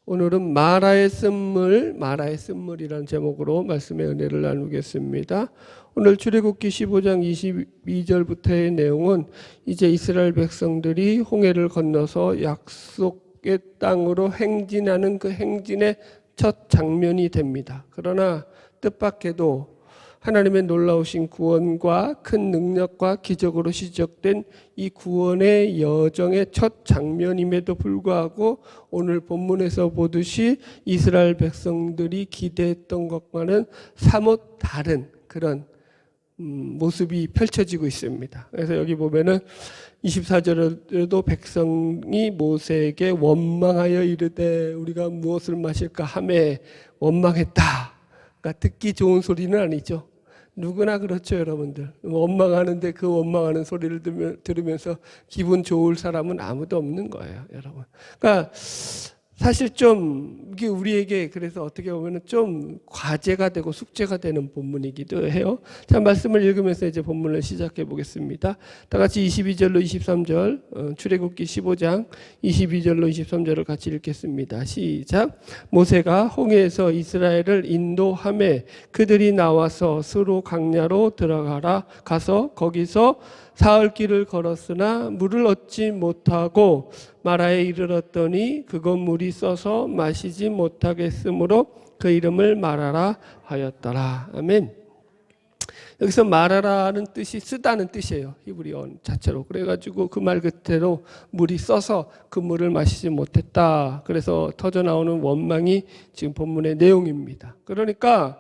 오늘은 마라의 쓴물이라는 제목으로 말씀의 은혜를 나누겠습니다. 오늘 출애굽기 15장 22절부터의 내용은 이제 이스라엘 백성들이 홍해를 건너서 약속의 땅으로 행진하는 그 행진의 첫 장면이 됩니다. 그러나 뜻밖에도 하나님의 놀라우신 구원과 큰 능력과 기적으로 시작된 이 구원의 여정의 첫 장면임에도 불구하고 오늘 본문에서 보듯이 이스라엘 백성들이 기대했던 것과는 사뭇 다른 그런 모습이 펼쳐지고 있습니다. 그래서 여기 보면은 24절에도 백성이 모세에게 원망하여 이르되 우리가 무엇을 마실까 하매 원망했다. 그러니까 듣기 좋은 소리는 아니죠. 누구나 그렇죠, 여러분들. 원망하는데 그 원망하는 소리를 들으면서 기분 좋을 사람은 아무도 없는 거예요, 여러분. 그러니까 사실 좀 이게 우리에게 그래서 어떻게 보면 좀 과제가 되고 숙제가 되는 본문이기도 해요. 자, 말씀을 읽으면서 이제 본문을 시작해 보겠습니다. 다 같이 22절로 23절, 출애굽기 15장 22절로 23절을 같이 읽겠습니다. 시작. 모세가 홍해에서 이스라엘을 인도하매 그들이 나와서 스로 강야로 가서 거기서 사흘 길을 걸었으나 물을 얻지 못하고 마라에 이르렀더니 그곳 물이 써서 마시지 못하겠으므로 그 이름을 마라라 하였더라. 아멘. 여기서 마라라는 뜻이 쓰다는 뜻이에요. 히브리어 자체로. 그래가지고 그 말 그대로 물이 써서 그 물을 마시지 못했다. 그래서 터져나오는 원망이 지금 본문의 내용입니다. 그러니까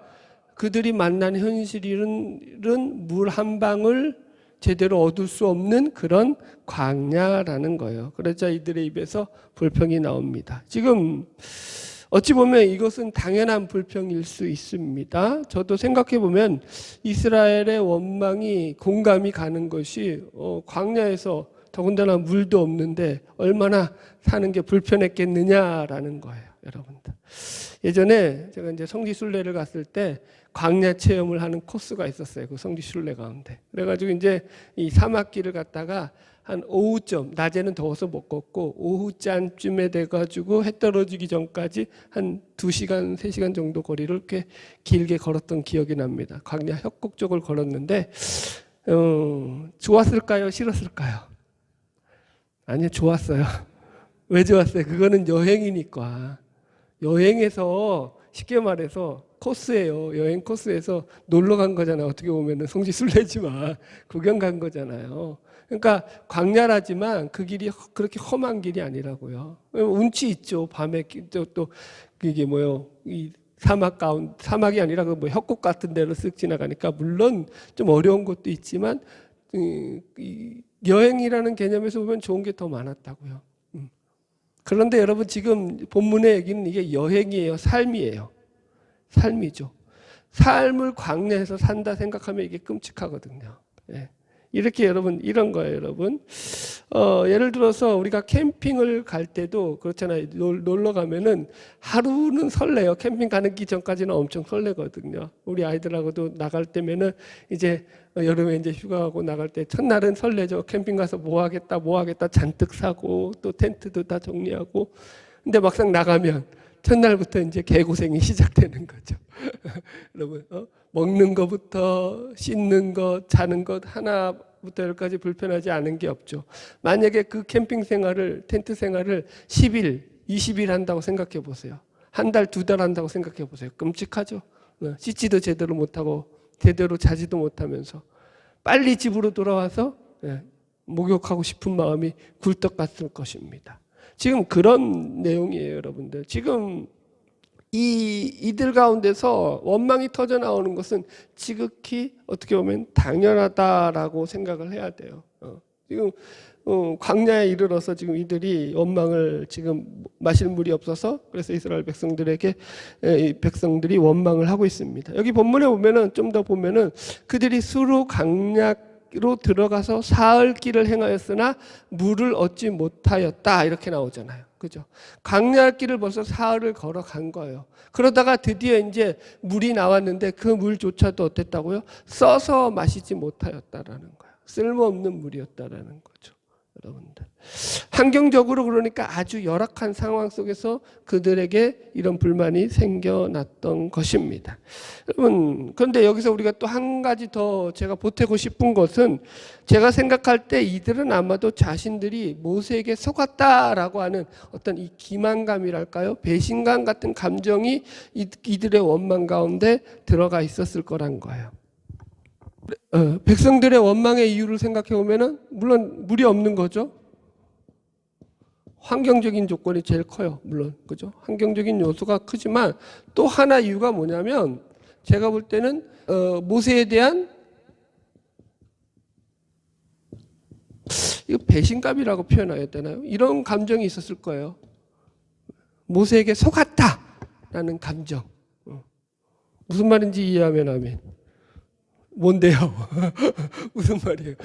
그들이 만난 현실은 물 한 방울 제대로 얻을 수 없는 그런 광야라는 거예요. 그러자 이들의 입에서 불평이 나옵니다. 지금 어찌 보면 이것은 당연한 불평일 수 있습니다. 저도 생각해 보면 이스라엘의 원망이 공감이 가는 것이 광야에서 더군다나 물도 없는데 얼마나 사는 게 불편했겠느냐라는 거예요, 여러분들. 예전에 제가 이제 성지순례를 갔을 때 광야 체험을 하는 코스가 있었어요. 그 성지순례 가운데. 그래가지고 이제 이 사막길을 갔다가 한 오후쯤, 낮에는 더워서 못 걷고 오후쯤에 돼가지고 해 떨어지기 전까지 한 2시간, 3시간 정도 거리를 이렇게 길게 걸었던 기억이 납니다. 광야 협곡 쪽을 걸었는데 좋았을까요? 싫었을까요? 아니요, 좋았어요. 왜 좋았어요? 그거는 여행이니까. 여행에서 쉽게 말해서 코스예요. 여행 코스에서 놀러 간 거잖아요. 어떻게 보면은 성지순례지만 구경 간 거잖아요. 그러니까 광야라지만 그 길이 그렇게 험한 길이 아니라고요. 운치 있죠. 밤에 또 이게 뭐요? 이 사막이 아니라 그 뭐 협곡 같은 데로 쓱 지나가니까 물론 좀 어려운 것도 있지만 이 여행이라는 개념에서 보면 좋은 게 더 많았다고요. 그런데 여러분 지금 본문의 얘기는 이게 여행이에요, 삶이에요. 삶이죠. 삶을 광야에서 산다 생각하면 이게 끔찍하거든요. 예. 이렇게 여러분 이런 거예요, 여러분. 예를 들어서 우리가 캠핑을 갈 때도 그렇잖아요. 놀러 가면은 하루는 설레요. 캠핑 가는 기 전까지는 엄청 설레거든요. 우리 아이들하고도 나갈 때면은 이제 여름에 이제 휴가하고 나갈 때 첫날은 설레죠. 캠핑 가서 뭐 하겠다 잔뜩 사고 또 텐트도 다 정리하고. 근데 막상 나가면 첫날부터 이제 개고생이 시작되는 거죠. 여러분, 먹는 것부터 씻는 것, 자는 것 하나부터 열까지 불편하지 않은 게 없죠. 만약에 그 캠핑 생활을, 텐트 생활을 10일, 20일 한다고 생각해 보세요. 한 달, 2달 한다고 생각해 보세요. 끔찍하죠. 씻지도 제대로 못하고 제대로 자지도 못하면서 빨리 집으로 돌아와서 목욕하고 싶은 마음이 굴떡 같을 것입니다. 지금 그런 내용이에요, 여러분들. 지금 이들 가운데서 원망이 터져 나오는 것은 지극히 어떻게 보면 당연하다라고 생각을 해야 돼요. 지금 광야에 이르러서 지금 이들이 원망을 지금 마실 물이 없어서 그래서 이스라엘 백성들이 원망을 하고 있습니다. 여기 본문에 보면은 좀 더 보면은 그들이 수로 강야로 들어가서 사흘 길을 행하였으나 물을 얻지 못하였다 이렇게 나오잖아요. 그죠? 광야길을 벌써 사흘을 걸어간 거예요. 그러다가 드디어 이제 물이 나왔는데 그 물조차도 어땠다고요? 써서 마시지 못하였다라는 거예요. 쓸모없는 물이었다라는 거죠. 여러분들. 환경적으로 그러니까 아주 열악한 상황 속에서 그들에게 이런 불만이 생겨났던 것입니다. 여러분, 그런데 여기서 우리가 또 한 가지 더 제가 보태고 싶은 것은, 제가 생각할 때 이들은 아마도 자신들이 모세에게 속았다라고 하는 어떤 이 기만감이랄까요? 배신감 같은 감정이 이들의 원망 가운데 들어가 있었을 거란 거예요. 백성들의 원망의 이유를 생각해 보면은 물론 물이 없는 거죠. 환경적인 조건이 제일 커요. 물론 그죠? 환경적인 요소가 크지만 또 하나 이유가 뭐냐면, 제가 볼 때는 모세에 대한 이거 배신감이라고 표현해야 되나요? 이런 감정이 있었을 거예요. 모세에게 속았다라는 감정. 무슨 말인지 이해하면 아멘. 뭔데요? 무슨 말이에요?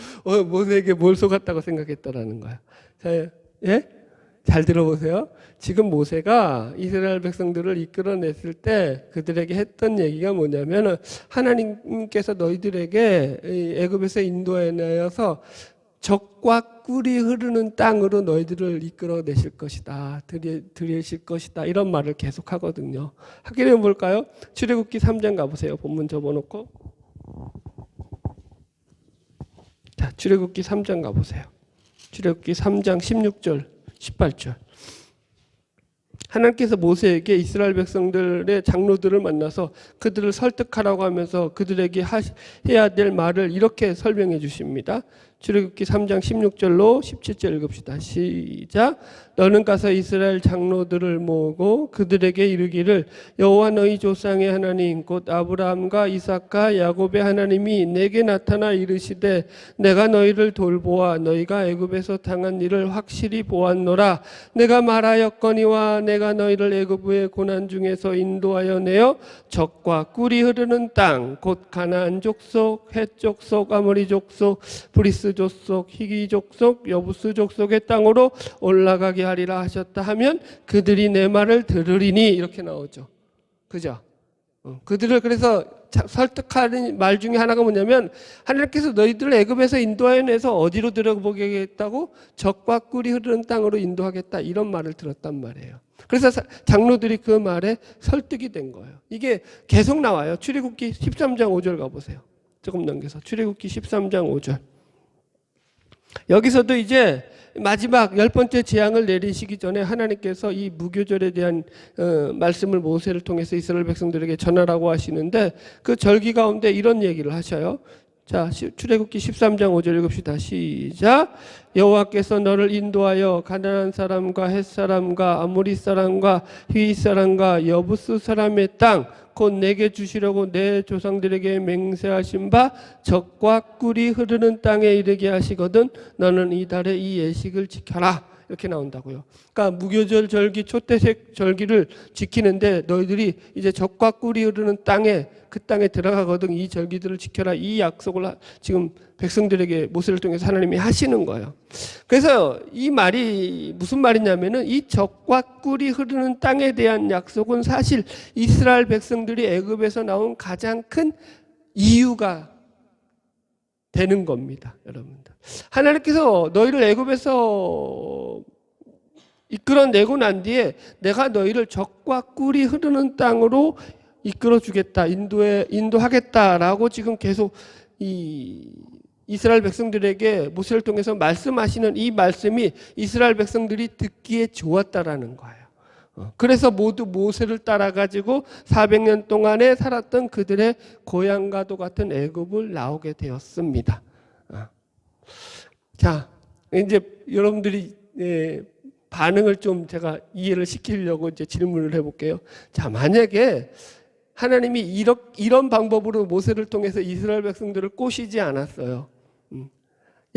모세에게 뭘 속았다고 생각했다라는 거야. 자, 예? 잘 들어보세요. 지금 모세가 이스라엘 백성들을 이끌어냈을 때 그들에게 했던 얘기가 뭐냐면, 하나님께서 너희들에게 애굽에서 인도해내어서 적과 꿀이 흐르는 땅으로 너희들을 이끌어내실 것이다, 들이실 것이다, 이런 말을 계속 하거든요. 확인해 볼까요? 출애굽기 3장 가보세요. 본문 접어놓고. 자, 출애굽기 3장 가보세요. 출애굽기 3장 16절 18절. 하나님께서 모세에게 이스라엘 백성들의 장로들을 만나서 그들을 설득하라고 하면서 그들에게 해야 될 말을 이렇게 설명해 주십니다. 출애굽기 3장 16절로 17절 읽읍시다. 시작. 너는 가서 이스라엘 장로들을 모으고 그들에게 이르기를, 여호와 너희 조상의 하나님 곧 아브라함과 이삭과 야곱의 하나님이 내게 나타나 이르시되, 내가 너희를 돌보아 너희가 애굽에서 당한 일을 확실히 보았노라. 내가 말하였거니와 내가 너희를 애굽의 고난 중에서 인도하여 내어 적과 꿀이 흐르는 땅 곧 가나안 족속, 헷 족속, 아모리 족속, 브리스 족속, 히기 족속, 여부스 족속의 땅으로 올라가게 하리라 하셨다 하면 그들이 내 말을 들으리니, 이렇게 나오죠. 그죠? 그들을 그래서 설득하는 말 중에 하나가 뭐냐면, 하나님께서 너희들을 애굽에서 인도하여 내서 어디로 들어보겠다고? 적과 꿀이 흐르는 땅으로 인도하겠다, 이런 말을 들었단 말이에요. 그래서 장로들이 그 말에 설득이 된 거예요. 이게 계속 나와요. 출애굽기 13장 5절 가보세요. 조금 넘겨서 출애굽기 13장 5절. 여기서도 이제 마지막 10번째 재앙을 내리시기 전에 하나님께서 이 무교절에 대한 말씀을 모세를 통해서 이스라엘 백성들에게 전하라고 하시는데, 그 절기 가운데 이런 얘기를 하셔요. 자, 출애굽기 13장 5절 읽읍시다. 시작. 여호와께서 너를 인도하여 가나안 사람과 헷 사람과 아모리 사람과 히윗 사람과 여부스 사람의 땅 곧 내게 주시려고 내 조상들에게 맹세하신 바 적과 꿀이 흐르는 땅에 이르게 하시거든 너는 이달에 이 예식을 지켜라, 이렇게 나온다고요. 그러니까 무교절 절기, 초태색 절기를 지키는데 너희들이 이제 적과 꿀이 흐르는 땅에, 그 땅에 들어가거든 이 절기들을 지켜라, 이 약속을 지금 백성들에게 모세를 통해서 하나님이 하시는 거예요. 그래서 이 말이 무슨 말이냐면은, 이 적과 꿀이 흐르는 땅에 대한 약속은 사실 이스라엘 백성들이 애굽에서 나온 가장 큰 이유가 되는 겁니다, 여러분들. 하나님께서 너희를 애굽에서 이끌어내고 난 뒤에 내가 너희를 적과 꿀이 흐르는 땅으로 이끌어주겠다, 인도하겠다라고 지금 계속 이스라엘 백성들에게 모세를 통해서 말씀하시는 이 말씀이 이스라엘 백성들이 듣기에 좋았다라는 거예요. 그래서 모두 모세를 따라가지고 400년 동안에 살았던 그들의 고향과도 같은 애굽을 나오게 되었습니다. 자, 이제 여러분들이 반응을 좀 제가 이해를 시키려고 이제 질문을 해볼게요. 자, 만약에 하나님이 이런 방법으로 모세를 통해서 이스라엘 백성들을 꼬시지 않았어요.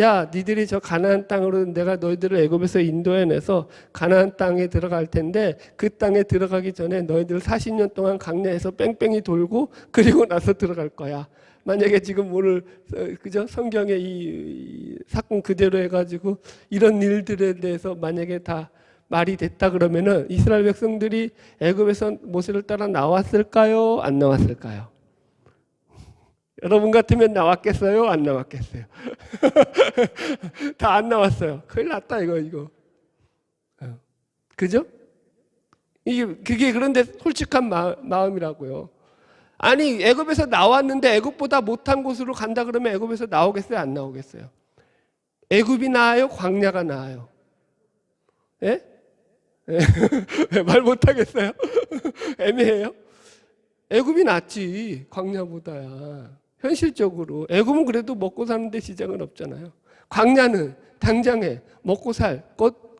야, 니들이 저 가나안 땅으로 내가 너희들을 애굽에서 인도해내서 가나안 땅에 들어갈 텐데 그 땅에 들어가기 전에 너희들 40년 동안 광야에서 뺑뺑이 돌고 그리고 나서 들어갈 거야. 만약에 지금 오늘 그죠? 성경의 이 사건 그대로 해가지고 이런 일들에 대해서 만약에 다 말이 됐다 그러면은 이스라엘 백성들이 애굽에서 모세를 따라 나왔을까요? 안 나왔을까요? 여러분 같으면 나왔겠어요? 안 나왔겠어요? 다 안 나왔어요. 큰일 났다 이거. 그죠? 그게 그런데 솔직한 마음이라고요. 아니 애굽에서 나왔는데 애굽보다 못한 곳으로 간다 그러면 애굽에서 나오겠어요? 안 나오겠어요? 애굽이 나아요? 광야가 나아요? 예? 예? 말 못하겠어요? 애매해요? 애굽이 낫지 광야보다야. 현실적으로 애굽은 그래도 먹고 사는데 지장은 없잖아요. 광야는 당장에 먹고 살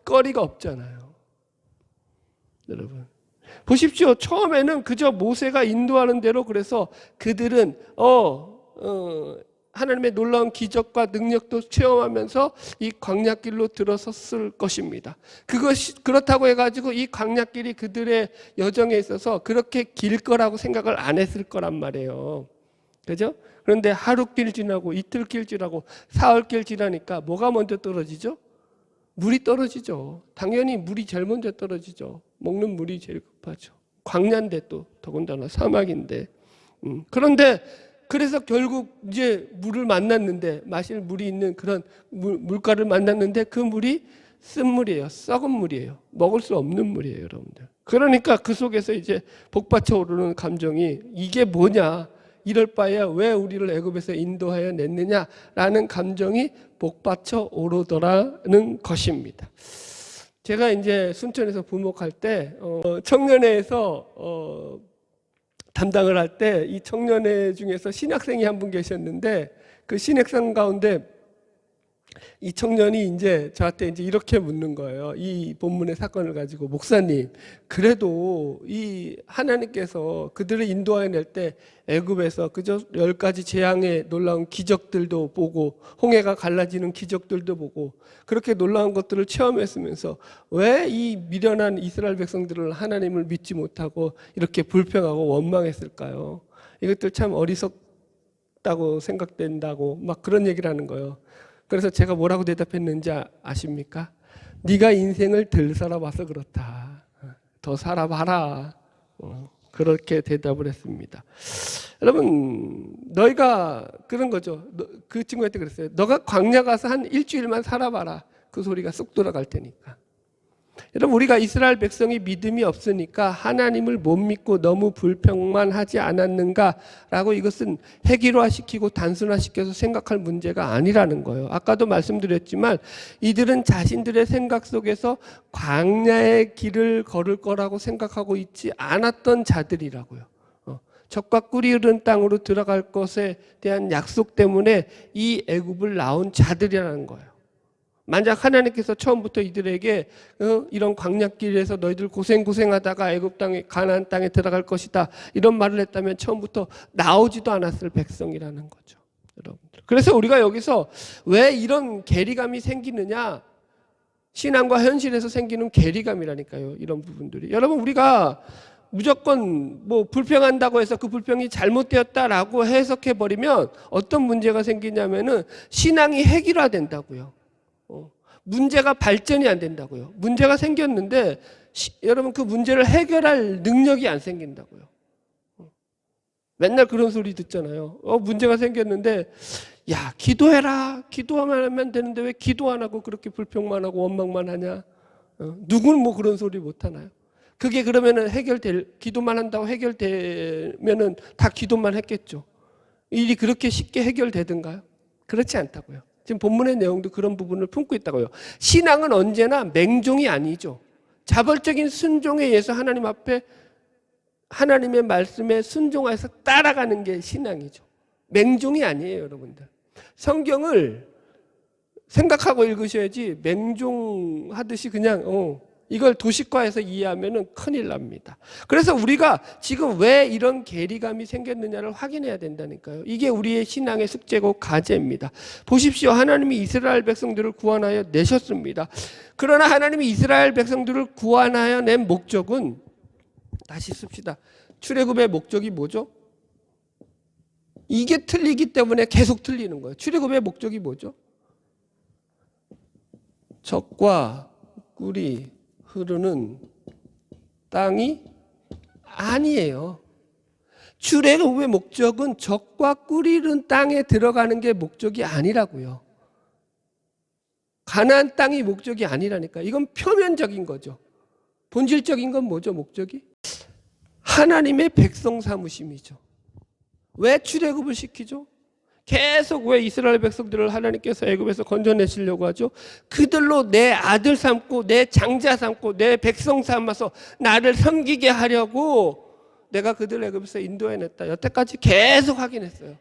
거리가 없잖아요. 여러분 보십시오. 처음에는 그저 모세가 인도하는 대로 그래서 그들은 하나님의 놀라운 기적과 능력도 체험하면서 이 광야길로 들어섰을 것입니다. 그것이 그렇다고 해가지고 이 광야길이 그들의 여정에 있어서 그렇게 길 거라고 생각을 안 했을 거란 말이에요. 그죠? 그런데 하루길 지나고 이틀길 지나고 사흘길 지나니까 뭐가 먼저 떨어지죠? 물이 떨어지죠. 당연히 물이 제일 먼저 떨어지죠. 먹는 물이 제일 급하죠. 광야인데 또 더군다나 사막인데. 그런데 그래서 결국 이제 물을 만났는데 마실 물이 있는 그런 물가를 만났는데 그 물이 쓴 물이에요. 썩은 물이에요. 먹을 수 없는 물이에요, 여러분들. 그러니까 그 속에서 이제 복받쳐 오르는 감정이 이게 뭐냐? 이럴 바에야 왜 우리를 애굽에서 인도하여 냈느냐라는 감정이 복받쳐 오르더라는 것입니다. 제가 이제 순천에서 부목할 때 청년회에서 담당을 할 때 이 청년회 중에서 신학생이 한 분 계셨는데 그 신학생 가운데 이 청년이 이제 저한테 이제 이렇게 묻는 거예요. 이 본문의 사건을 가지고 목사님, 그래도 이 하나님께서 그들을 인도하여 낼 때 애굽에서 그저 10가지 재앙의 놀라운 기적들도 보고 홍해가 갈라지는 기적들도 보고 그렇게 놀라운 것들을 체험했으면서 왜 이 미련한 이스라엘 백성들을 하나님을 믿지 못하고 이렇게 불평하고 원망했을까요? 이것들 참 어리석다고 생각된다고 막 그런 얘기를 하는 거예요. 그래서 제가 뭐라고 대답했는지 아십니까? 네가 인생을 덜 살아봐서 그렇다. 더 살아봐라. 그렇게 대답을 했습니다. 여러분 너희가 그런 거죠. 그 친구한테 그랬어요. 너가 광야 가서 한 일주일만 살아봐라. 그 소리가 쏙 돌아갈 테니까. 여러분 우리가 이스라엘 백성이 믿음이 없으니까 하나님을 못 믿고 너무 불평만 하지 않았는가라고 이것은 획일화시키고 단순화시켜서 생각할 문제가 아니라는 거예요. 아까도 말씀드렸지만 이들은 자신들의 생각 속에서 광야의 길을 걸을 거라고 생각하고 있지 않았던 자들이라고요. 젖과 꿀이 흐르는 땅으로 들어갈 것에 대한 약속 때문에 이 애굽을 나온 자들이라는 거예요. 만약 하나님께서 처음부터 이들에게 이런 광야길에서 너희들 고생하다가 애굽 땅에 가나안 땅에 들어갈 것이다 이런 말을 했다면 처음부터 나오지도 않았을 백성이라는 거죠, 여러분들. 그래서 우리가 여기서 왜 이런 괴리감이 생기느냐? 신앙과 현실에서 생기는 괴리감이라니까요. 이런 부분들이. 여러분 우리가 무조건 뭐 불평한다고 해서 그 불평이 잘못되었다라고 해석해 버리면 어떤 문제가 생기냐면은 신앙이 획일화된다고요. 문제가 발전이 안 된다고요. 문제가 생겼는데 여러분 그 문제를 해결할 능력이 안 생긴다고요. 맨날 그런 소리 듣잖아요. 문제가 생겼는데 야 기도해라. 기도하면 하면 되는데 왜 기도 안 하고 그렇게 불평만 하고 원망만 하냐. 누구는 뭐 그런 소리 못 하나요? 그게 그러면은 기도만 한다고 해결되면은 다 기도만 했겠죠. 일이 그렇게 쉽게 해결되든가요? 그렇지 않다고요. 지금 본문의 내용도 그런 부분을 품고 있다고요. 신앙은 언제나 맹종이 아니죠. 자발적인 순종에 의해서 하나님 앞에 하나님의 말씀에 순종해서 따라가는 게 신앙이죠. 맹종이 아니에요, 여러분들. 성경을 생각하고 읽으셔야지 맹종하듯이 그냥 이걸 도식화해서 이해하면 큰일 납니다. 그래서 우리가 지금 왜 이런 괴리감이 생겼느냐를 확인해야 된다니까요. 이게 우리의 신앙의 숙제고 과제입니다. 보십시오. 하나님이 이스라엘 백성들을 구원하여 내셨습니다. 그러나 하나님이 이스라엘 백성들을 구원하여 낸 목적은 다시 씁시다. 출애굽의 목적이 뭐죠? 이게 틀리기 때문에 계속 틀리는 거예요. 출애굽의 목적이 뭐죠? 젖과 꿀이 흐르는 땅이 아니에요. 출애굽의 목적은 적과 꿀이 흐르는 땅에 들어가는 게 목적이 아니라고요. 가나안 땅이 목적이 아니라니까. 이건 표면적인 거죠. 본질적인 건 뭐죠, 목적이? 하나님의 백성 삼으심이죠. 왜 출애굽을 시키죠? 계속 왜 이스라엘 백성들을 하나님께서 애굽에서 건져내시려고 하죠? 그들로 내 아들 삼고 내 장자 삼고 내 백성 삼아서 나를 섬기게 하려고 내가 그들을 애굽에서 인도해냈다. 여태까지 계속 확인했어요.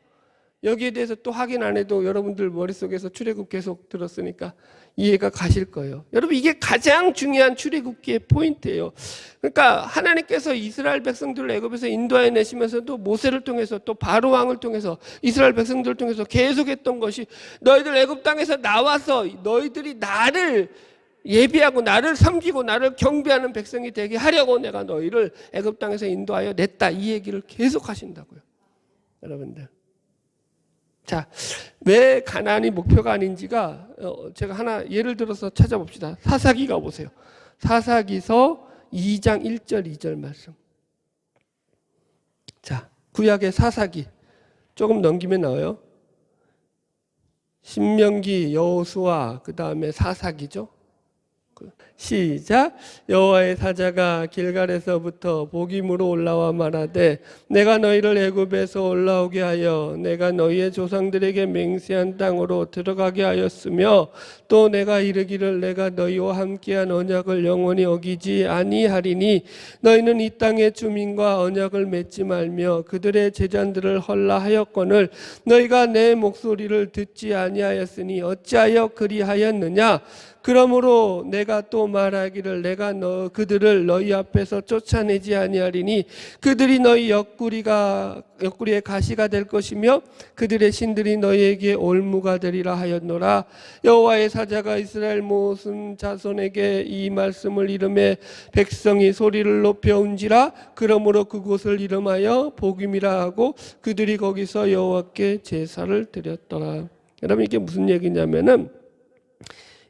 여기에 대해서 또 확인 안 해도 여러분들 머릿속에서 출애굽 계속 들었으니까 이해가 가실 거예요. 여러분, 이게 가장 중요한 출애굽기의 포인트예요. 그러니까 하나님께서 이스라엘 백성들을 애굽에서 인도해 내시면서도 모세를 통해서 또 바로 왕을 통해서 이스라엘 백성들을 통해서 계속했던 것이 너희들 애굽 땅에서 나와서 너희들이 나를 예비하고 나를 섬기고 나를 경배하는 백성이 되게 하려고 내가 너희를 애굽 땅에서 인도하여 냈다. 이 얘기를 계속 하신다고요. 여러분들. 자, 왜 가나안이 목표가 아닌지가 제가 하나 예를 들어서 찾아봅시다. 사사기가 보세요. 사사기서 2장 1절 2절 말씀. 자, 구약의 사사기 조금 넘기면 나와요. 신명기, 여호수아, 그 다음에 사사기죠. 시작. 여호와의 사자가 길갈에서부터 복임으로 올라와 말하되 내가 너희를 애굽에서 올라오게 하여 내가 너희의 조상들에게 맹세한 땅으로 들어가게 하였으며 또 내가 이르기를 내가 너희와 함께한 언약을 영원히 어기지 아니하리니 너희는 이 땅의 주민과 언약을 맺지 말며 그들의 제잔들을 헐라하였거늘 너희가 내 목소리를 듣지 아니하였으니 어찌하여 그리하였느냐. 그러므로 내가 또 말하기를 내가 그들을 너희 앞에서 쫓아내지 아니하리니 그들이 너희 옆구리에 가시가 될 것이며 그들의 신들이 너희에게 올무가 되리라 하였노라. 여호와의 사자가 이스라엘 모든 자손에게 이 말씀을 이름해 백성이 소리를 높여 운지라. 그러므로 그곳을 이름하여 복임이라 하고 그들이 거기서 여호와께 제사를 드렸더라. 여러분, 이게 무슨 얘기냐면은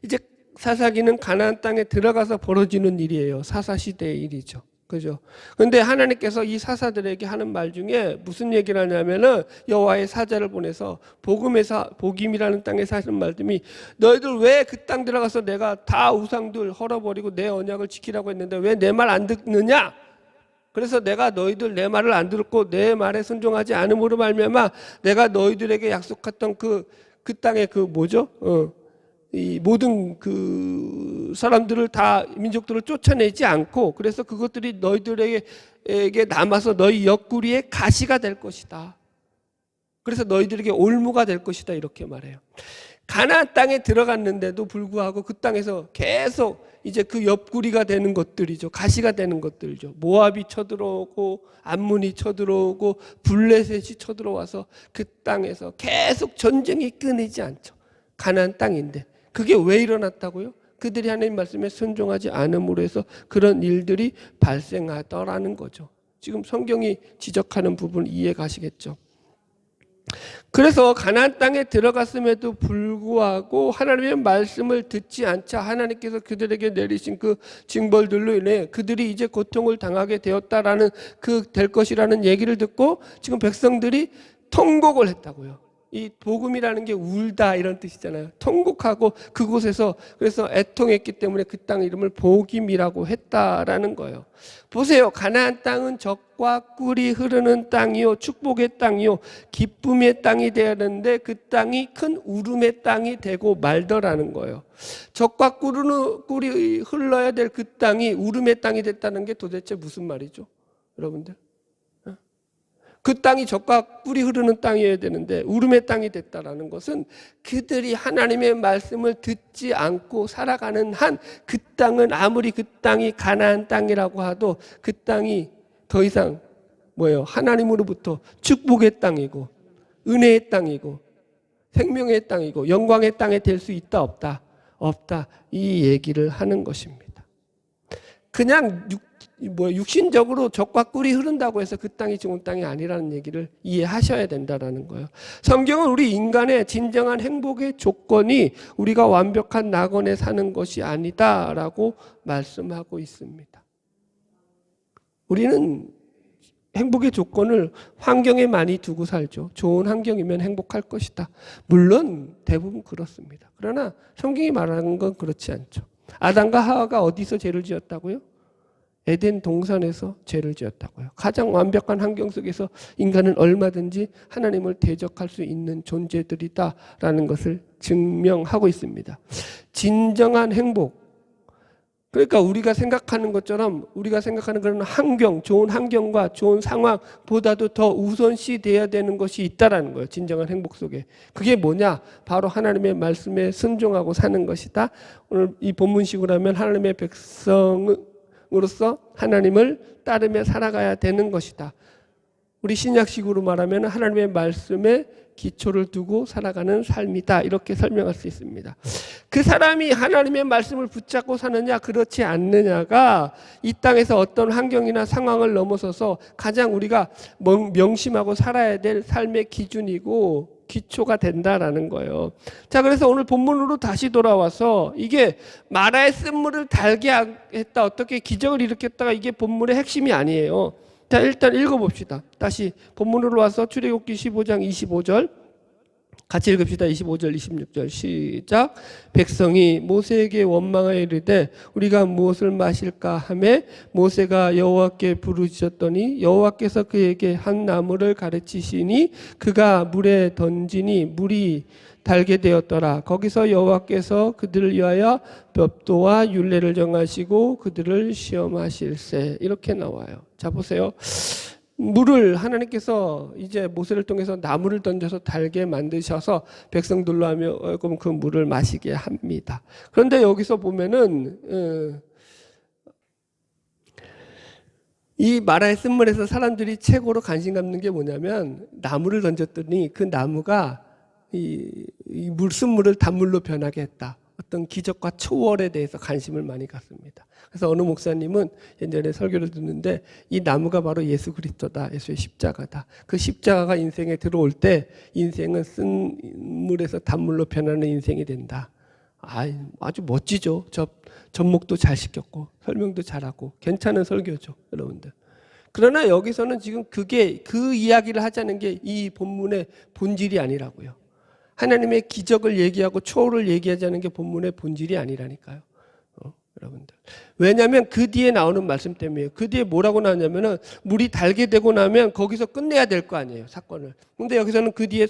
이제 사사기는 가나안 땅에 들어가서 벌어지는 일이에요. 사사시대의 일이죠. 그죠? 근데 하나님께서 이 사사들에게 하는 말 중에 무슨 얘기를 하냐면은 여호와의 사자를 보내서 복임이라는 땅에 사시는 말씀이 너희들 왜 그 땅 들어가서 내가 다 우상들 헐어버리고 내 언약을 지키라고 했는데 왜 내 말 안 듣느냐? 그래서 내가 너희들 내 말을 안 듣고 내 말에 순종하지 않음으로 말미암아 내가 너희들에게 약속했던 그 땅의 그 뭐죠? 이 모든 그 사람들을 다 민족들을 쫓아내지 않고 그래서 그것들이 너희들에게 남아서 너희 옆구리에 가시가 될 것이다. 그래서 너희들에게 올무가 될 것이다. 이렇게 말해요. 가나안 땅에 들어갔는데도 불구하고 그 땅에서 계속 이제 그 옆구리가 되는 것들이죠. 가시가 되는 것들이죠. 모압이 쳐들어오고 암몬이 쳐들어오고 블레셋이 쳐들어와서 그 땅에서 계속 전쟁이 끊이지 않죠. 가나안 땅인데 그게 왜 일어났다고요? 그들이 하나님 말씀에 순종하지 않음으로 해서 그런 일들이 발생하더라는 거죠. 지금 성경이 지적하는 부분 이해 가시겠죠? 그래서 가나안 땅에 들어갔음에도 불구하고 하나님의 말씀을 듣지 않자 하나님께서 그들에게 내리신 그 징벌들로 인해 그들이 이제 고통을 당하게 되었다라는 될 것이라는 얘기를 듣고 지금 백성들이 통곡을 했다고요. 이 복음이라는 게 울다 이런 뜻이잖아요. 통곡하고 그곳에서 그래서 애통했기 때문에 그 땅 이름을 복임이라고 했다라는 거예요. 보세요. 가나안 땅은 젖과 꿀이 흐르는 땅이요 축복의 땅이요 기쁨의 땅이 되어야 되는데 그 땅이 큰 울음의 땅이 되고 말더라는 거예요. 젖과 꿀이 흘러야 될 그 땅이 울음의 땅이 됐다는 게 도대체 무슨 말이죠? 여러분들? 그 땅이 젖과 꿀이 흐르는 땅이어야 되는데 울음의 땅이 됐다라는 것은 그들이 하나님의 말씀을 듣지 않고 살아가는 한 그 땅은 아무리 그 땅이 가나안 땅이라고 하도 그 땅이 더 이상 뭐예요? 하나님으로부터 축복의 땅이고 은혜의 땅이고 생명의 땅이고 영광의 땅이 될 수 있다 없다? 없다. 이 얘기를 하는 것입니다. 그냥 육신적으로 젖과 꿀이 흐른다고 해서 그 땅이 좋은 땅이 아니라는 얘기를 이해하셔야 된다는 거예요. 성경은 우리 인간의 진정한 행복의 조건이 우리가 완벽한 낙원에 사는 것이 아니다라고 말씀하고 있습니다. 우리는 행복의 조건을 환경에 많이 두고 살죠. 좋은 환경이면 행복할 것이다. 물론 대부분 그렇습니다. 그러나 성경이 말하는 건 그렇지 않죠. 아담과 하와가 어디서 죄를 지었다고요? 에덴 동산에서 죄를 지었다고요. 가장 완벽한 환경 속에서 인간은 얼마든지 하나님을 대적할 수 있는 존재들이다라는 것을 증명하고 있습니다. 진정한 행복, 그러니까 우리가 생각하는 것처럼 우리가 생각하는 그런 환경, 좋은 환경과 좋은 상황보다도 더 우선시 돼야 되는 것이 있다라는 거예요. 진정한 행복 속에. 그게 뭐냐? 바로 하나님의 말씀에 순종하고 사는 것이다. 오늘 이 본문식으로 하면 하나님의 백성으로서 하나님을 따르며 살아가야 되는 것이다. 우리 신약식으로 말하면 하나님의 말씀에 기초를 두고 살아가는 삶이다. 이렇게 설명할 수 있습니다. 그 사람이 하나님의 말씀을 붙잡고 사느냐 그렇지 않느냐가 이 땅에서 어떤 환경이나 상황을 넘어서서 가장 우리가 명심하고 살아야 될 삶의 기준이고 기초가 된다라는 거예요. 자, 그래서 오늘 본문으로 다시 돌아와서 이게 마라의 쓴물을 달게 했다, 어떻게 기적을 일으켰다가 이게 본문의 핵심이 아니에요. 자, 일단 읽어봅시다. 다시 본문으로 와서 출애굽기 15장 25절 같이 읽읍시다. 25절 26절 시작. 백성이 모세에게 원망하여 이르되 우리가 무엇을 마실까 하매 모세가 여호와께 부르짖었더니 여호와께서 그에게 한 나무를 가르치시니 그가 물에 던지니 물이 달게 되었더라. 거기서 여호와께서 그들을 위하여 법도와 율례를 정하시고 그들을 시험하실세. 이렇게 나와요. 자, 보세요. 물을 하나님께서 이제 모세를 통해서 나무를 던져서 달게 만드셔서 백성들로 하며 그 물을 마시게 합니다. 그런데 여기서 보면은 이 마라의 쓴물에서 사람들이 최고로 관심 갖는 게 뭐냐면 나무를 던졌더니 그 나무가 이 쓴물을 단물로 변하게 했다. 어떤 기적과 초월에 대해서 관심을 많이 갖습니다. 그래서 어느 목사님은 예전에 설교를 듣는데 이 나무가 바로 예수 그리스도다. 예수의 십자가다. 그 십자가가 인생에 들어올 때 인생은 쓴 물에서 단물로 변하는 인생이 된다. 아주 멋지죠. 접목도 잘 시켰고 설명도 잘하고 괜찮은 설교죠, 여러분들. 그러나 여기서는 지금 그게 그 이야기를 하자는 게 이 본문의 본질이 아니라고요. 하나님의 기적을 얘기하고 초월을 얘기하자는 게 본문의 본질이 아니라니까요. 여러분들. 왜냐하면 그 뒤에 나오는 말씀 때문이에요. 그 뒤에 뭐라고 나오냐면은 물이 달게 되고 나면 거기서 끝내야 될 거 아니에요, 사건을. 근데 여기서는 그 뒤에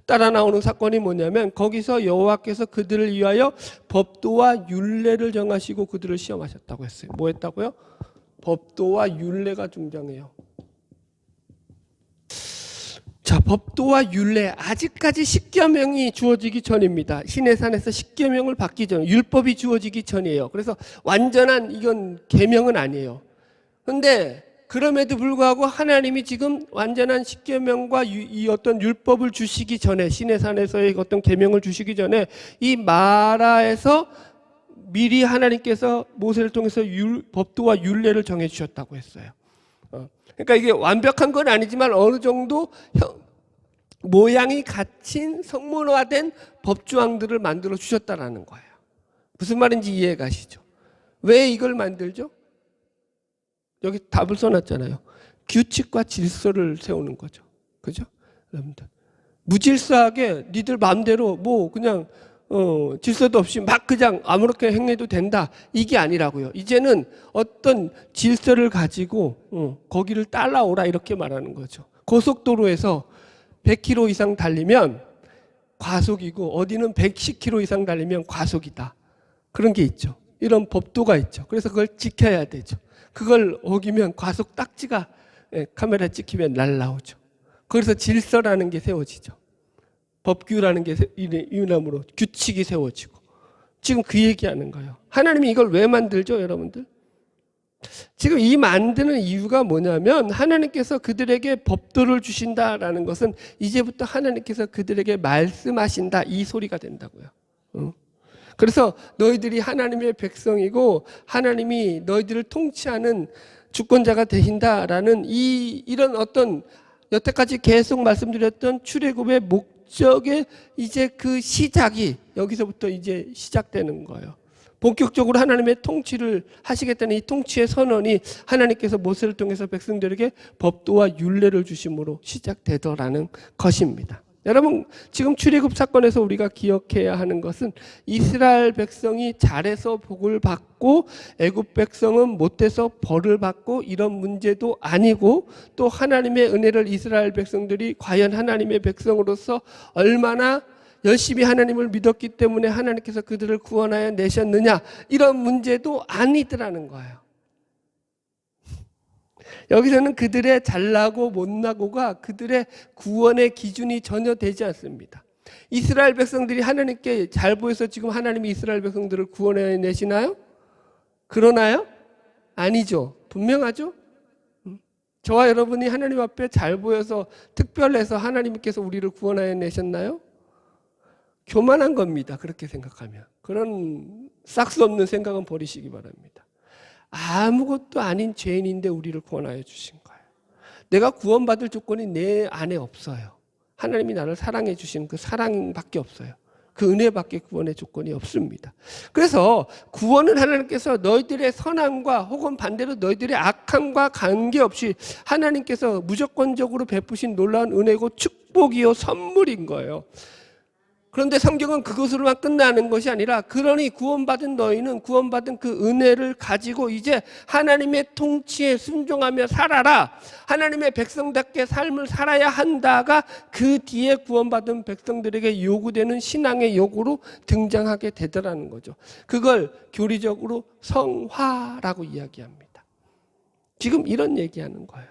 따라 나오는 사건이 뭐냐면 거기서 여호와께서 그들을 위하여 법도와 율례를 정하시고 그들을 시험하셨다고 했어요. 뭐 했다고요? 법도와 율례가 등장해요. 자, 법도와 율례, 아직까지 십계명이 주어지기 전입니다. 시내산에서 십계명을 받기 전, 율법이 주어지기 전이에요. 그래서 완전한 이건 계명은 아니에요. 그런데 그럼에도 불구하고 하나님이 지금 완전한 십계명과 이 어떤 율법을 주시기 전에, 시내산에서의 어떤 계명을 주시기 전에 이 마라에서 미리 하나님께서 모세를 통해서 법도와 율례를 정해 주셨다고 했어요. 그러니까 이게 완벽한 건 아니지만 어느 정도 모양이 갖춘 성문화된 법조항들을 만들어 주셨다라는 거예요. 무슨 말인지 이해 가시죠? 왜 이걸 만들죠? 여기 답을 써놨잖아요. 규칙과 질서를 세우는 거죠. 그죠? 여러분들. 무질서하게 니들 마음대로 뭐 그냥 질서도 없이 막 그냥 아무렇게 행해도 된다. 이게 아니라고요. 이제는 어떤 질서를 가지고 거기를 따라오라 이렇게 말하는 거죠. 고속도로에서 100km 이상 달리면 과속이고 어디는 110km 이상 달리면 과속이다. 그런 게 있죠. 이런 법도가 있죠. 그래서 그걸 지켜야 되죠. 그걸 어기면 과속 딱지가 카메라 찍히면 날라오죠. 그래서 질서라는 게 세워지죠. 법규라는 게 이름으로 규칙이 세워지고 지금 그 얘기하는 거예요. 하나님이 이걸 왜 만들죠, 여러분들? 지금 이 만드는 이유가 뭐냐면 하나님께서 그들에게 법도를 주신다라는 것은 이제부터 하나님께서 그들에게 말씀하신다 이 소리가 된다고요. 그래서 너희들이 하나님의 백성이고 하나님이 너희들을 통치하는 주권자가 되신다라는 이런 어떤 여태까지 계속 말씀드렸던 출애굽의 목적의 이제 그 시작이 여기서부터 이제 시작되는 거예요. 본격적으로 하나님의 통치를 하시겠다는 이 통치의 선언이 하나님께서 모세를 통해서 백성들에게 법도와 율례를 주심으로 시작되더라는 것입니다. 여러분, 지금 출애굽 사건에서 우리가 기억해야 하는 것은 이스라엘 백성이 잘해서 복을 받고 애굽 백성은 못해서 벌을 받고 이런 문제도 아니고, 또 하나님의 은혜를 이스라엘 백성들이 과연 하나님의 백성으로서 얼마나 열심히 하나님을 믿었기 때문에 하나님께서 그들을 구원하여 내셨느냐, 이런 문제도 아니더라는 거예요. 여기서는 그들의 잘나고 못나고가 그들의 구원의 기준이 전혀 되지 않습니다. 이스라엘 백성들이 하나님께 잘 보여서 지금 하나님이 이스라엘 백성들을 구원해 내시나요? 그러나요? 아니죠. 분명하죠? 저와 여러분이 하나님 앞에 잘 보여서 특별해서 하나님께서 우리를 구원하여 내셨나요? 교만한 겁니다. 그렇게 생각하면. 그런 싹수 없는 생각은 버리시기 바랍니다. 아무것도 아닌 죄인인데 우리를 구원하여 주신 거예요. 내가 구원받을 조건이 내 안에 없어요. 하나님이 나를 사랑해 주시는 그 사랑밖에 없어요. 그 은혜밖에 구원의 조건이 없습니다. 그래서 구원은 하나님께서 너희들의 선함과 혹은 반대로 너희들의 악함과 관계없이 하나님께서 무조건적으로 베푸신 놀라운 은혜고 축복이요 선물인 거예요. 그런데 성경은 그것으로만 끝나는 것이 아니라, 그러니 구원받은 너희는 구원받은 그 은혜를 가지고 이제 하나님의 통치에 순종하며 살아라, 하나님의 백성답게 삶을 살아야 한다가 그 뒤에 구원받은 백성들에게 요구되는 신앙의 요구로 등장하게 되더라는 거죠. 그걸 교리적으로 성화라고 이야기합니다. 지금 이런 얘기하는 거예요.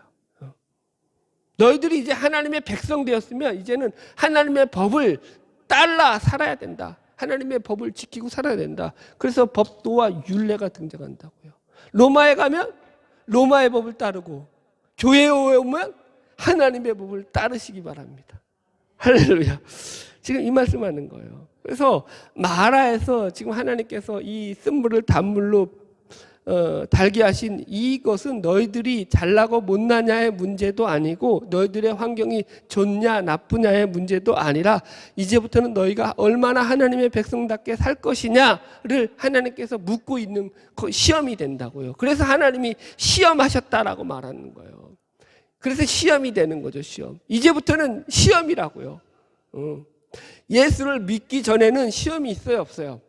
너희들이 이제 하나님의 백성 되었으면 이제는 하나님의 법을 따라 살아야 된다. 하나님의 법을 지키고 살아야 된다. 그래서 법도와 율례가 등장한다고요. 로마에 가면 로마의 법을 따르고, 교회에 오면 하나님의 법을 따르시기 바랍니다. 할렐루야. 지금 이 말씀하는 거예요. 그래서 마라에서 지금 하나님께서 이 쓴물을 단물로 달게 하신 이것은 너희들이 잘나고 못나냐의 문제도 아니고, 너희들의 환경이 좋냐 나쁘냐의 문제도 아니라, 이제부터는 너희가 얼마나 하나님의 백성답게 살 것이냐를 하나님께서 묻고 있는 시험이 된다고요. 그래서 하나님이 시험하셨다라고 말하는 거예요. 그래서 시험이 되는 거죠. 시험. 이제부터는 시험이라고요. 예수를 믿기 전에는 시험이 있어요, 없어요?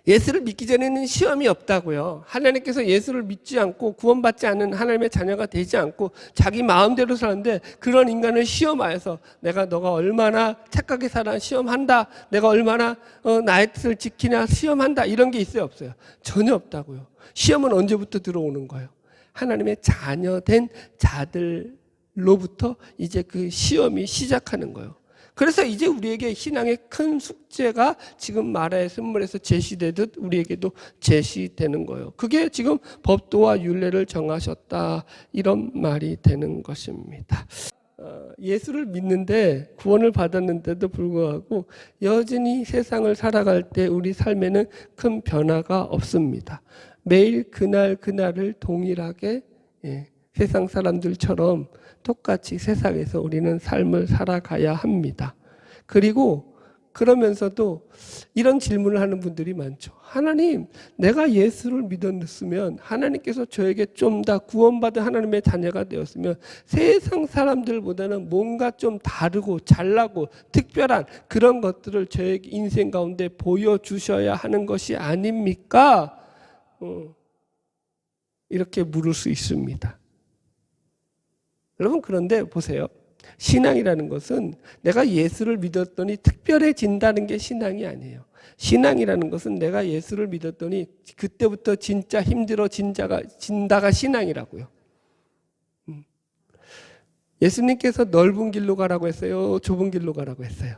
예수를 믿기 전에는 시험이 없다고요. 하나님께서 예수를 믿지 않고 구원받지 않는 하나님의 자녀가 되지 않고 자기 마음대로 사는데, 그런 인간을 시험하여서 너가 얼마나 착하게 살아 시험한다, 내가 얼마나 나의 뜻을 지키냐 시험한다, 이런 게 있어요, 없어요? 전혀 없다고요. 시험은 언제부터 들어오는 거예요? 하나님의 자녀된 자들로부터 이제 그 시험이 시작하는 거예요. 그래서 이제 우리에게 신앙의 큰 숙제가 지금 마라의 쓴물에서 제시되듯 우리에게도 제시되는 거예요. 그게 지금 법도와 율례를 정하셨다, 이런 말이 되는 것입니다. 예수를 믿는데 구원을 받았는데도 불구하고 여전히 세상을 살아갈 때 우리 삶에는 큰 변화가 없습니다. 매일 그날을 동일하게 세상 사람들처럼 똑같이 세상에서 우리는 삶을 살아가야 합니다. 그리고 그러면서도 이런 질문을 하는 분들이 많죠. 하나님, 내가 예수를 믿었으면, 하나님께서 저에게 좀 더 구원받은 하나님의 자녀가 되었으면 세상 사람들보다는 뭔가 좀 다르고 잘나고 특별한 그런 것들을 저의 인생 가운데 보여주셔야 하는 것이 아닙니까? 이렇게 물을 수 있습니다. 여러분, 그런데 보세요. 신앙이라는 것은 내가 예수를 믿었더니 특별해진다는 게 신앙이 아니에요. 신앙이라는 것은 내가 예수를 믿었더니 그때부터 진짜 힘들어진다가 신앙이라고요. 예수님께서 넓은 길로 가라고 했어요? 좁은 길로 가라고 했어요?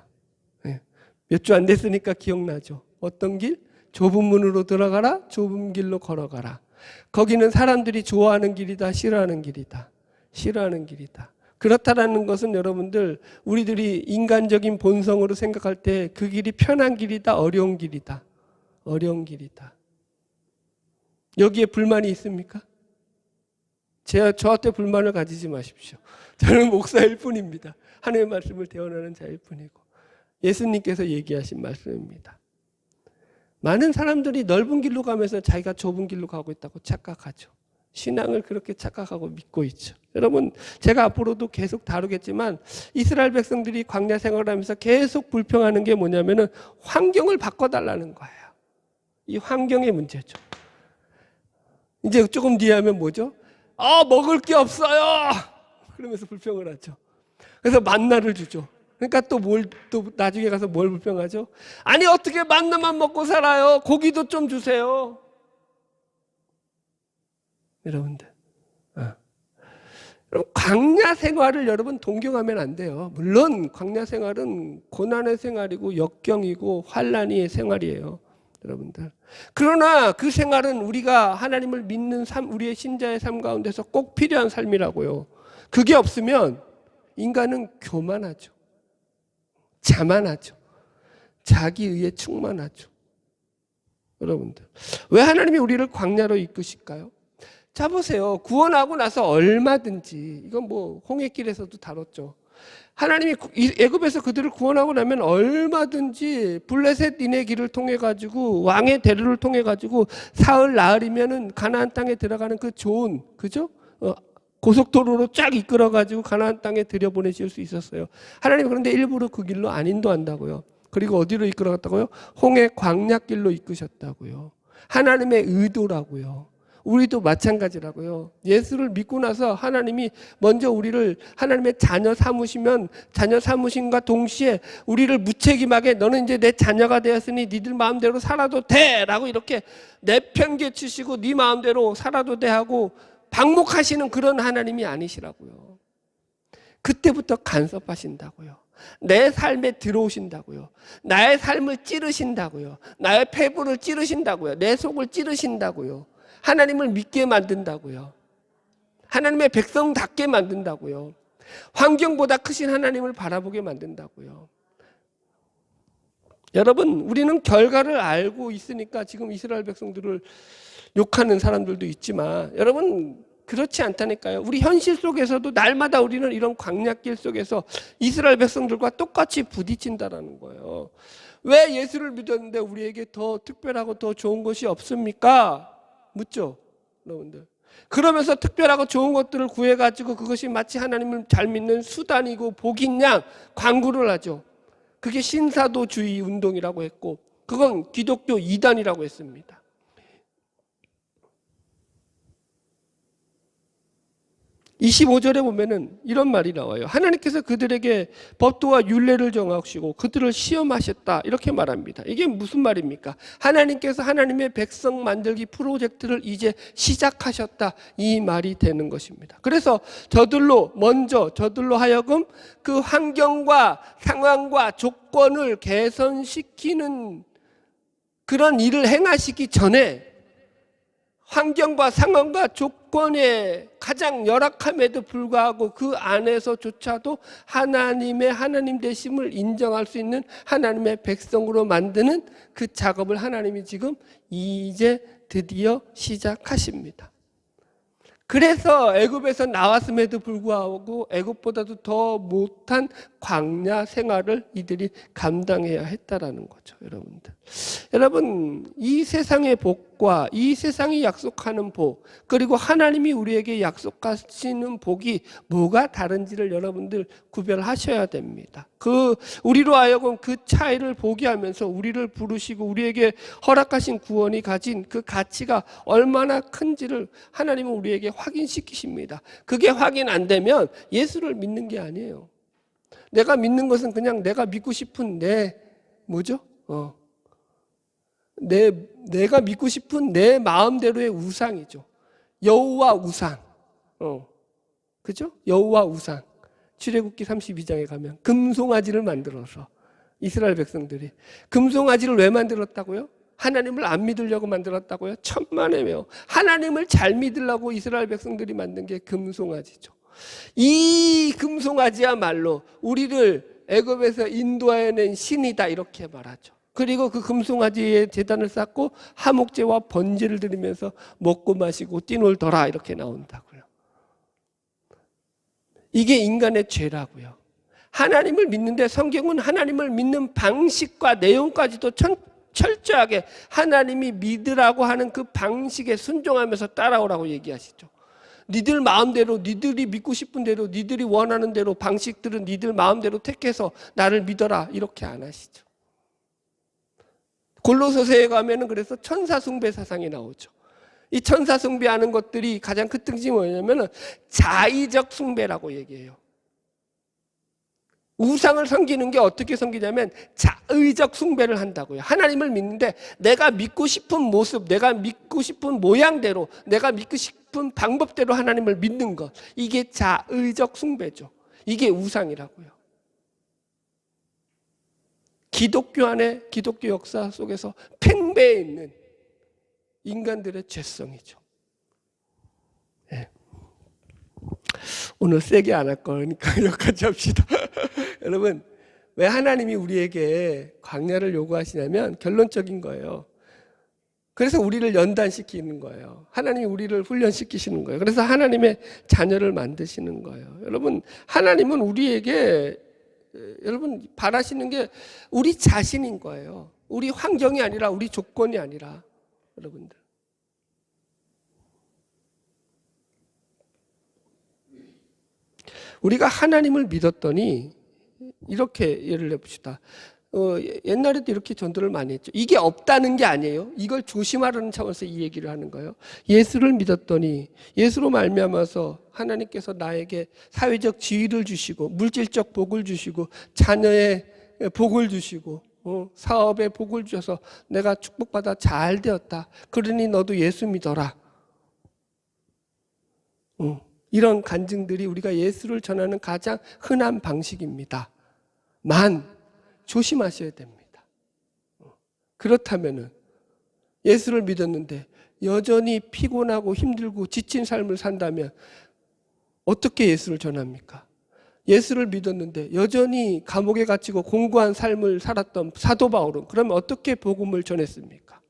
몇 주 안 됐으니까 기억나죠? 어떤 길? 좁은 문으로 들어가라, 좁은 길로 걸어가라. 거기는 사람들이 좋아하는 길이다, 싫어하는 길이다. 싫어하는 길이다. 그렇다라는 것은 여러분들, 우리들이 인간적인 본성으로 생각할 때 그 길이 편한 길이다, 어려운 길이다. 어려운 길이다. 여기에 불만이 있습니까? 저한테 불만을 가지지 마십시오. 저는 목사일 뿐입니다. 하나님의 말씀을 대언하는 자일 뿐이고, 예수님께서 얘기하신 말씀입니다. 많은 사람들이 넓은 길로 가면서 자기가 좁은 길로 가고 있다고 착각하죠. 신앙을 그렇게 착각하고 믿고 있죠. 여러분, 제가 앞으로도 계속 다루겠지만 이스라엘 백성들이 광야 생활을 하면서 계속 불평하는 게 뭐냐면은 환경을 바꿔달라는 거예요. 이 환경의 문제죠. 이제 조금 뒤에 하면 뭐죠? 먹을 게 없어요. 그러면서 불평을 하죠. 그래서 만나를 주죠. 그러니까 또 나중에 가서 뭘 불평하죠? 아니, 어떻게 만나만 먹고 살아요? 고기도 좀 주세요. 여러분들. 광야 생활을 여러분 동경하면 안 돼요. 물론 광야 생활은 고난의 생활이고 역경이고 환난의 생활이에요. 여러분들. 그러나 그 생활은 우리가 하나님을 믿는 삶, 우리의 신자의 삶 가운데서 꼭 필요한 삶이라고요. 그게 없으면 인간은 교만하죠. 자만하죠. 자기의에 충만하죠. 여러분들. 왜 하나님이 우리를 광야로 이끄실까요? 자, 보세요. 구원하고 나서 얼마든지, 이건 뭐 홍해길에서도 다뤘죠. 하나님이 애굽에서 그들을 구원하고 나면 얼마든지 블레셋인의 길을 통해 가지고 왕의 대로를 통해 가지고 사흘 나흘이면은 가나안 땅에 들어가는 그 좋은, 그죠? 고속도로로 쫙 이끌어 가지고 가나안 땅에 들여보내실 수 있었어요. 하나님 그런데 일부러 그 길로 안 인도한다고요. 그리고 어디로 이끌어 갔다고요? 홍해 광야길로 이끄셨다고요. 하나님의 의도라고요. 우리도 마찬가지라고요. 예수를 믿고 나서 하나님이 먼저 우리를 하나님의 자녀 삼으시면 자녀 삼으심과 동시에 우리를 무책임하게 너는 이제 내 자녀가 되었으니 니들 마음대로 살아도 돼 라고 이렇게 내팽개치시고 네 마음대로 살아도 돼 하고 방목하시는 그런 하나님이 아니시라고요. 그때부터 간섭하신다고요. 내 삶에 들어오신다고요. 나의 삶을 찌르신다고요. 나의 폐부를 찌르신다고요. 내 속을 찌르신다고요. 하나님을 믿게 만든다고요. 하나님의 백성답게 만든다고요. 환경보다 크신 하나님을 바라보게 만든다고요. 여러분, 우리는 결과를 알고 있으니까 지금 이스라엘 백성들을 욕하는 사람들도 있지만 여러분, 그렇지 않다니까요. 우리 현실 속에서도 날마다 우리는 이런 광야길 속에서 이스라엘 백성들과 똑같이 부딪힌다라는 거예요. 왜 예수를 믿었는데 우리에게 더 특별하고 더 좋은 것이 없습니까? 묻죠, 여러분들. 그러면서 특별하고 좋은 것들을 구해가지고 그것이 마치 하나님을 잘 믿는 수단이고 복인 양 광고를 하죠. 그게 신사도주의 운동이라고 했고 그건 기독교 이단이라고 했습니다. 25절에 보면은 이런 말이 나와요. 하나님께서 그들에게 법도와 율례를 정하시고 그들을 시험하셨다 이렇게 말합니다. 이게 무슨 말입니까? 하나님께서 하나님의 백성 만들기 프로젝트를 이제 시작하셨다 이 말이 되는 것입니다. 그래서 저들로 하여금 그 환경과 상황과 조건을 개선시키는 그런 일을 행하시기 전에 환경과 상황과 조건에 가장 열악함에도 불구하고 그 안에서조차도 하나님의 하나님 되심을 인정할 수 있는 하나님의 백성으로 만드는 그 작업을 하나님이 지금 이제 드디어 시작하십니다. 그래서 애굽에서 나왔음에도 불구하고 애굽보다도 더 못한 광야 생활을 이들이 감당해야 했다라는 거죠, 여러분들. 여러분, 이 세상의 복과 이 세상이 약속하는 복, 그리고 하나님이 우리에게 약속하시는 복이 뭐가 다른지를 여러분들 구별하셔야 됩니다. 우리로 하여금 그 차이를 보게 하면서 우리를 부르시고 우리에게 허락하신 구원이 가진 그 가치가 얼마나 큰지를 하나님은 우리에게 확인시키십니다. 그게 확인 안 되면 예수를 믿는 게 아니에요. 내가 믿는 것은 그냥 내가 믿고 싶은 내가 믿고 싶은 내 마음대로의 우상이죠. 여호와 우상. 그죠? 여호와 우상. 출애굽기 32장에 가면 금송아지를 만들어서 이스라엘 백성들이 금송아지를 왜 만들었다고요? 하나님을 안 믿으려고 만들었다고요? 천만에요. 하나님을 잘 믿으려고 이스라엘 백성들이 만든 게 금송아지죠. 이 금송아지야말로 우리를 애굽에서 인도해낸 신이다 이렇게 말하죠. 그리고 그 금송아지의 제단을 쌓고 하목제와 번제를 드리면서 먹고 마시고 띠놀더라 이렇게 나온다고요. 이게 인간의 죄라고요. 하나님을 믿는데 성경은 하나님을 믿는 방식과 내용까지도 철저하게 하나님이 믿으라고 하는 그 방식에 순종하면서 따라오라고 얘기하시죠. 니들 마음대로, 니들이 믿고 싶은 대로, 니들이 원하는 대로 방식들은 니들 마음대로 택해서 나를 믿어라, 이렇게 안 하시죠. 골로새서에 가면은 그래서 천사 숭배 사상이 나오죠. 이 천사 숭배하는 것들이 가장 큰 특징이 뭐냐면은 자의적 숭배라고 얘기해요. 우상을 섬기는 게 어떻게 섬기냐면 자의적 숭배를 한다고요. 하나님을 믿는데 내가 믿고 싶은 모습, 내가 믿고 싶은 모양대로, 내가 믿고 싶은 방법대로 하나님을 믿는 것, 이게 자의적 숭배죠. 이게 우상이라고요. 기독교 안에, 기독교 역사 속에서 팽배해 있는 인간들의 죄성이죠. 네. 오늘 세게 안 할 거니까 여기까지 합시다. 여러분, 왜 하나님이 우리에게 광야를 요구하시냐면 결론적인 거예요. 그래서 우리를 연단시키는 거예요. 하나님이 우리를 훈련시키시는 거예요. 그래서 하나님의 자녀를 만드시는 거예요. 여러분, 하나님은 우리에게 여러분 바라시는 게 우리 자신인 거예요. 우리 환경이 아니라, 우리 조건이 아니라. 여러분들, 우리가 하나님을 믿었더니 이렇게 예를 내봅시다. 옛날에도 이렇게 전도를 많이 했죠. 이게 없다는 게 아니에요. 이걸 조심하라는 차원에서 이 얘기를 하는 거예요. 예수를 믿었더니 예수로 말미암아서 하나님께서 나에게 사회적 지위를 주시고, 물질적 복을 주시고, 자녀의 복을 주시고, 사업의 복을 주셔서 내가 축복받아 잘 되었다. 그러니 너도 예수 믿어라. 이런 간증들이 우리가 예수를 전하는 가장 흔한 방식입니다. 만 조심하셔야 됩니다. 그렇다면은 예수를 믿었는데 여전히 피곤하고 힘들고 지친 삶을 산다면 어떻게 예수를 전합니까? 예수를 믿었는데 여전히 감옥에 갇히고 공고한 삶을 살았던 사도 바울은 그러면 어떻게 복음을 전했습니까?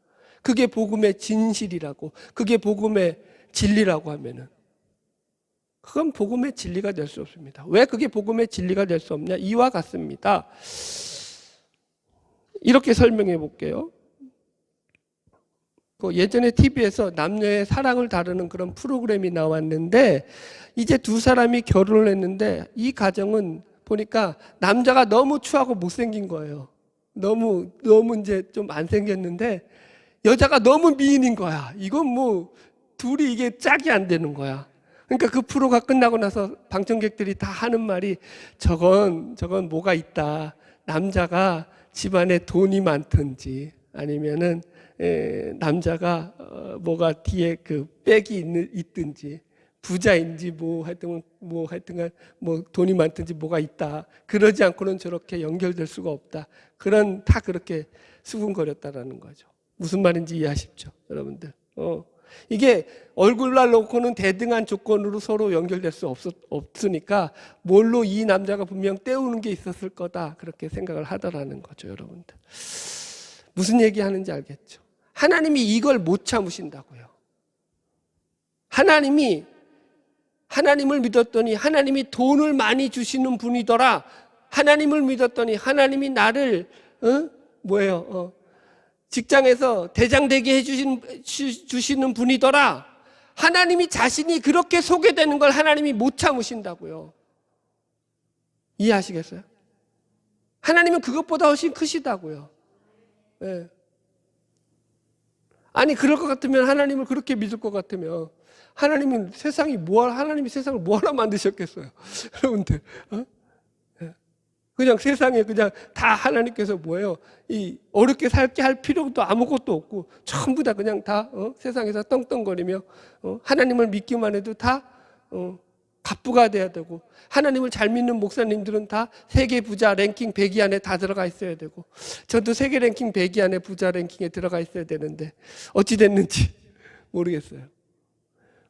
그게 복음의 진실이라고, 그게 복음의 진리라고 하면은 그건 복음의 진리가 될 수 없습니다. 왜 그게 복음의 진리가 될 수 없냐? 이와 같습니다. 이렇게 설명해 볼게요. 예전에 TV에서 남녀의 사랑을 다루는 그런 프로그램이 나왔는데, 이제 두 사람이 결혼을 했는데 이 가정은 보니까 남자가 너무 추하고 못생긴 거예요. 너무 이제 좀 안 생겼는데 여자가 너무 미인인 거야. 이건 뭐 둘이 이게 짝이 안 되는 거야. 그러니까 그 프로가 끝나고 나서 방청객들이 다 하는 말이 저건 뭐가 있다. 남자가 집안에 돈이 많든지 아니면은 남자가 뭐가 뒤에 그 백이 있든지 부자인지 하여튼간 뭐 돈이 많든지 뭐가 있다. 그러지 않고는 저렇게 연결될 수가 없다. 다 그렇게 수군거렸다라는 거죠. 무슨 말인지 이해하십시오, 여러분들. 이게 얼굴날 놓고는 대등한 조건으로 서로 연결될 수 없으니까 뭘로 이 남자가 분명 때우는 게 있었을 거다, 그렇게 생각을 하더라는 거죠, 여러분들. 무슨 얘기하는지 알겠죠? 하나님이 이걸 못 참으신다고요. 하나님을 믿었더니 하나님이 돈을 많이 주시는 분이더라. 하나님을 믿었더니 하나님이 나를 직장에서 대장 되게 해주시는 분이더라. 하나님이 자신이 그렇게 소개되는 걸 하나님이 못 참으신다고요. 이해하시겠어요? 하나님은 그것보다 훨씬 크시다고요. 네. 아니, 그럴 것 같으면, 하나님을 그렇게 믿을 것 같으면 하나님이 세상을 뭐하러 만드셨겠어요? 여러분들, 그냥 세상에 그냥 다 하나님께서 이 어렵게 살게 할 필요도 아무것도 없고 전부 다 그냥 다 세상에서 떵떵거리며 하나님을 믿기만 해도 다 갑부가 돼야 되고, 하나님을 잘 믿는 목사님들은 다 세계 부자 랭킹 100위 안에 다 들어가 있어야 되고, 저도 세계 랭킹 100위 안에 부자 랭킹에 들어가 있어야 되는데 어찌 됐는지 모르겠어요.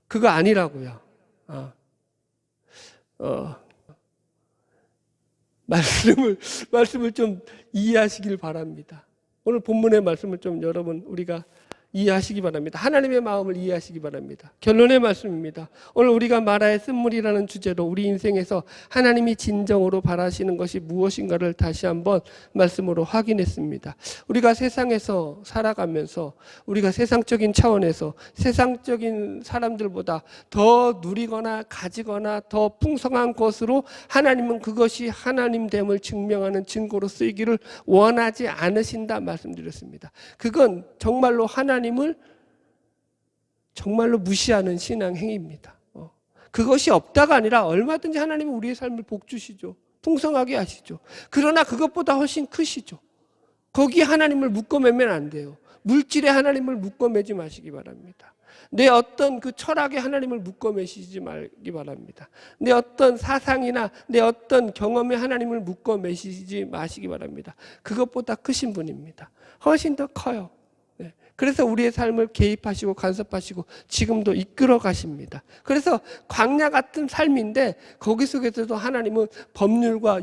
그거 아니라고요. 말씀을 좀 이해하시길 바랍니다. 오늘 본문의 말씀을 좀 여러분 우리가 이해하시기 바랍니다. 하나님의 마음을 이해하시기 바랍니다. 결론의 말씀입니다. 오늘 우리가 마라의 쓴물이라는 주제로 우리 인생에서 하나님이 진정으로 바라시는 것이 무엇인가를 다시 한번 말씀으로 확인했습니다. 우리가 세상에서 살아가면서 우리가 세상적인 차원에서 세상적인 사람들보다 더 누리거나 가지거나 더 풍성한 것으로 하나님은 그것이 하나님됨을 증명하는 증거로 쓰이기를 원하지 않으신다 말씀드렸습니다. 그건 정말로 하나님을 정말로 무시하는 신앙 행위입니다. 그것이 없다가 아니라 얼마든지 하나님은 우리의 삶을 복 주시죠. 풍성하게 하시죠. 그러나 그것보다 훨씬 크시죠. 거기에 하나님을 묶어매면 안 돼요. 물질에 하나님을 묶어매지 마시기 바랍니다. 내 어떤 그 철학에 하나님을 묶어매시지 말기 바랍니다. 내 어떤 사상이나 내 어떤 경험에 하나님을 묶어매시지 마시기 바랍니다. 그것보다 크신 분입니다. 훨씬 더 커요. 그래서 우리의 삶을 개입하시고 간섭하시고 지금도 이끌어 가십니다. 그래서 광야 같은 삶인데 거기 속에서도 하나님은 법률과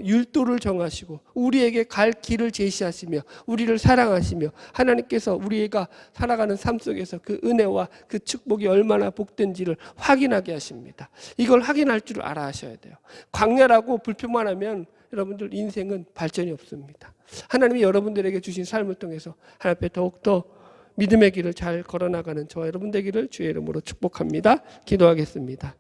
율도를 정하시고 우리에게 갈 길을 제시하시며 우리를 사랑하시며 하나님께서 우리가 살아가는 삶 속에서 그 은혜와 그 축복이 얼마나 복된지를 확인하게 하십니다. 이걸 확인할 줄 알아 하셔야 돼요. 광야라고 불평만 하면 여러분들 인생은 발전이 없습니다. 하나님이 여러분들에게 주신 삶을 통해서 하나님 앞에 더욱더 믿음의 길을 잘 걸어나가는 저와 여러분 되기를 주의 이름으로 축복합니다. 기도하겠습니다.